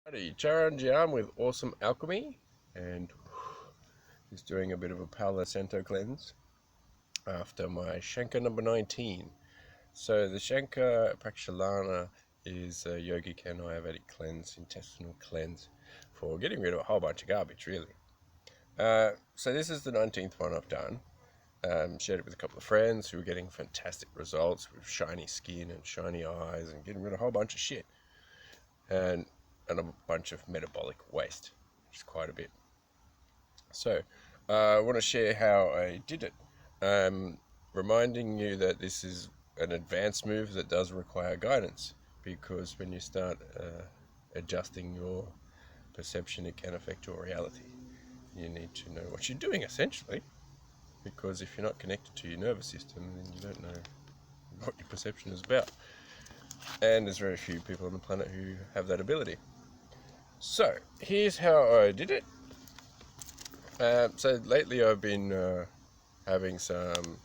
Howdy, Charan with Awesome Alchemy, and he's doing a bit of a Palo Santo cleanse after my Shanka number 19. So the Shanka Prakshalana is a yogic and Ayurvedic cleanse, intestinal cleanse, for getting rid of a whole bunch of garbage, really. So this is the 19th one I've done. Shared it with a couple of friends who were getting fantastic results with shiny skin and shiny eyes and getting rid of a whole bunch of shit. And a bunch of metabolic waste, which is quite a bit. So I want to share how I did it, reminding you that this is an advanced move that does require guidance, because when you start adjusting your perception, it can affect your reality. You need to know what you're doing, essentially, because if you're not connected to your nervous system, then you don't know what your perception is about. And there's very few people on the planet who have that ability. So here's how I did it. So lately I've been having some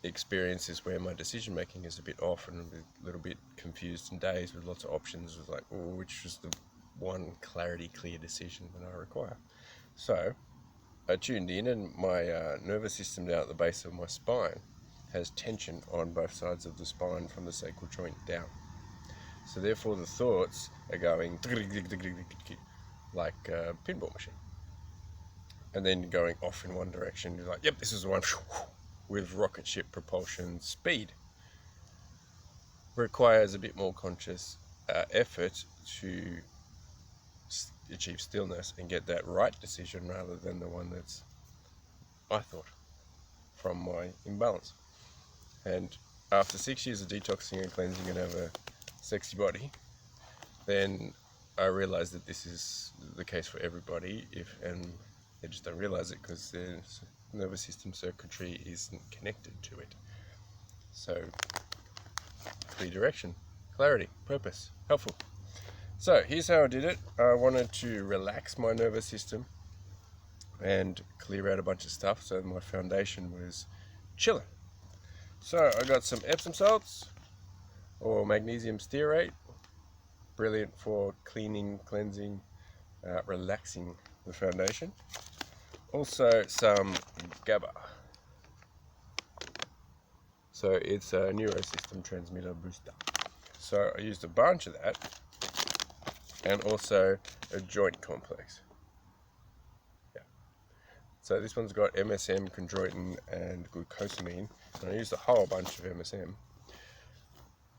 experiences where my decision making is a bit off and a little bit confused and dazed with lots of options, with like, which is the one clear decision that I require. So I tuned in, and my nervous system down at the base of my spine has tension on both sides of the spine from the sacral joint down. So therefore the thoughts are going like a pinball machine, and then going off in one direction. You're like, yep, this is the one, with rocket ship propulsion speed. Requires a bit more conscious effort to achieve stillness and get that right decision, rather than the one that's, I thought, from my imbalance. And after 6 years of detoxing and cleansing and have a sexy body, then I realized that this is the case for everybody, and they just don't realize it because their nervous system circuitry isn't connected to it. So, clear direction, clarity, purpose, helpful. So here's how I did it. I wanted to relax my nervous system and clear out a bunch of stuff, so my foundation was chilling. So I got some Epsom salts, or magnesium stearate, brilliant for cleaning, cleansing, relaxing the foundation. Also some GABA. So it's a neurosystem transmitter booster. So I used a bunch of that, and also a joint complex. Yeah. So this one's got MSM, chondroitin, and glucosamine, and I used a whole bunch of MSM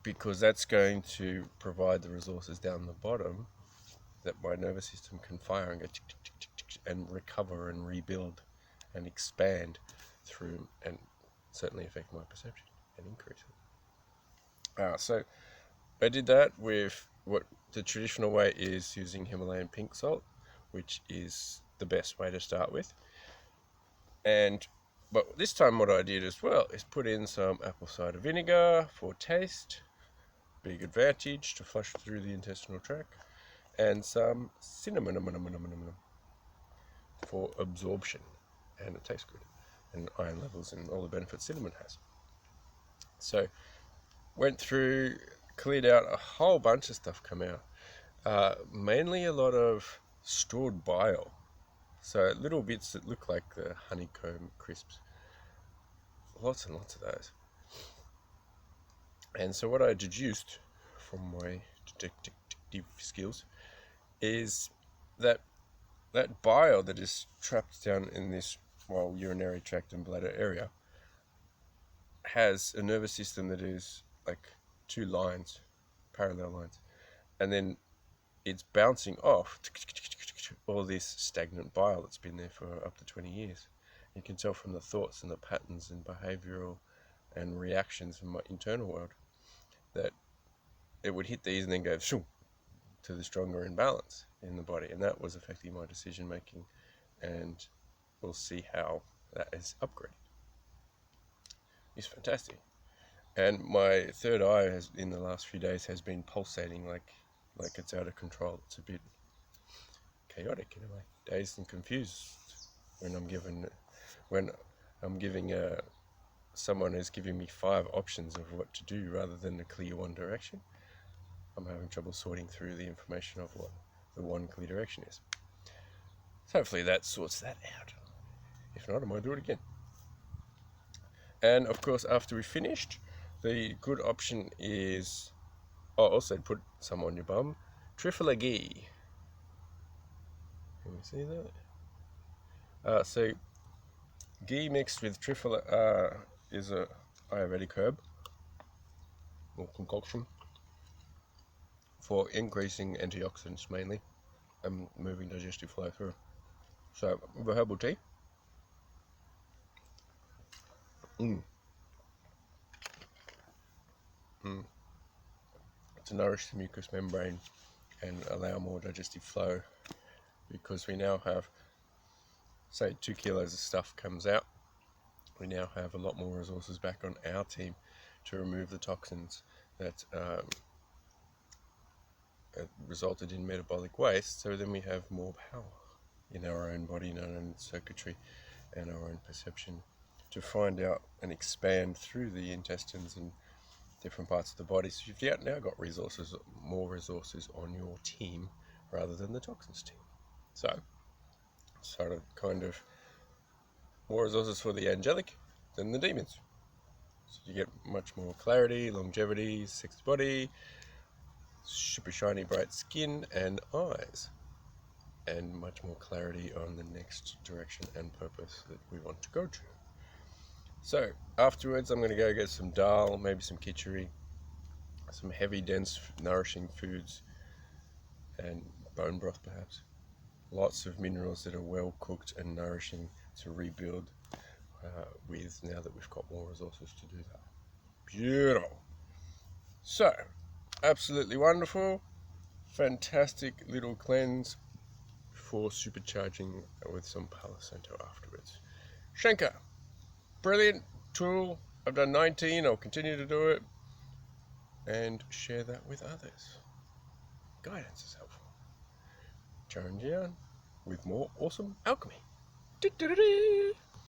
because that's going to provide the resources down the bottom that my nervous system can fire and go and recover and rebuild and expand through, and certainly affect my perception and increase it. So I did that with what the traditional way is, using Himalayan pink salt, which is the best way to start with. But this time what I did as well is put in some apple cider vinegar for taste, big advantage to flush through the intestinal tract, and some cinnamon for absorption, and it tastes good, and iron levels and all the benefits cinnamon has. So went through, cleared out a whole bunch of stuff come out, mainly a lot of stored bile, so little bits that look like the honeycomb crisps, lots and lots of those. And so what I deduced from my detective skills is that bile that is trapped down in this urinary tract and bladder area has a nervous system that is like two lines, parallel lines, and then it's bouncing off all this stagnant bile that's been there for up to 20 years. You can tell from the thoughts and the patterns and behavioral and reactions from my internal world that it would hit these and then go to the stronger imbalance in the body, and that was affecting my decision making, and we'll see how that is upgraded. It's fantastic. And my third eye has, in the last few days, has been pulsating like it's out of control. It's a bit chaotic in a way, dazed and confused when I'm giving someone who's giving me 5 options of what to do rather than a clear one direction. I'm having trouble sorting through the information of what the one clear direction is. So hopefully that sorts that out. If not, I might do it again. And of course, after we finished, the good option is, also put some on your bum, trifle ghee. Can you see that? So ghee mixed with trifle is a Ayurvedic herb or concoction for increasing antioxidants mainly and moving digestive flow through. So with a herbal tea. To nourish the mucous membrane and allow more digestive flow, because we now have, say, 2 kilos of stuff comes out, we now have a lot more resources back on our team to remove the toxins that resulted in metabolic waste, so then we have more power in our own body, in our own circuitry and our own perception to find out and expand through the intestines and different parts of the body. So you've now got resources, more resources on your team rather than the toxins team. So sort of kind of more resources for the angelic than the demons. So you get much more clarity, longevity, sexy body, super shiny bright skin and eyes, and much more clarity on the next direction and purpose that we want to go to. So afterwards I'm going to go get some dal, maybe some khichdi, some heavy, dense, nourishing foods, and bone broth perhaps. Lots of minerals that are well cooked and nourishing to rebuild with, now that we've got more resources to do that. Beautiful. So, absolutely wonderful. Fantastic little cleanse for supercharging with some Palo Santo afterwards. Shanka, brilliant tool. I've done 19, I'll continue to do it and share that with others. Guidance is helpful. Charanjian with more awesome alchemy.